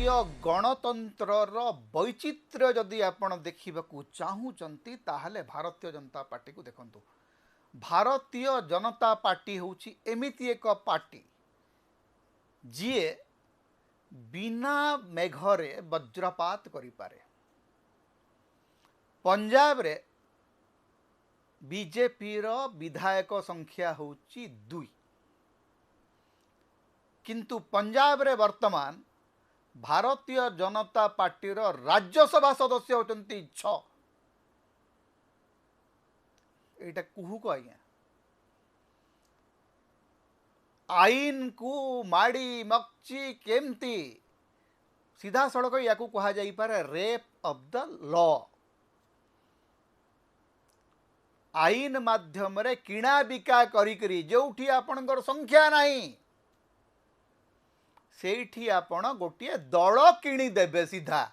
भारतीय गणतंत्रर वैचित्र्य जदि आपण देखा चाहूँगी ताहले भारतीय जनता पार्टी को देखंतु। भारतीय जनता पार्टी होची एमिति एक पार्टी जी बिना मेघरे वज्रपात करि पारे। पंजाब रे बीजेपी रो विधायक संख्या होची 2 किंतु पंजाब रे वर्तमान भारतीय जनता पार्टी रो राज्यसभा सदस्य होचंती 6। एटा कुहू को आज्ञा आईन को माड़ी मक्ची केमती सीधा सड़क या कहा जाई पारे रेप ऑफ द लॉ। आईन माध्यम रे किणा बिका करी जोठी आपणकर संख्या नहीं सेठी आपण गोटे दल किणी देबे सीधा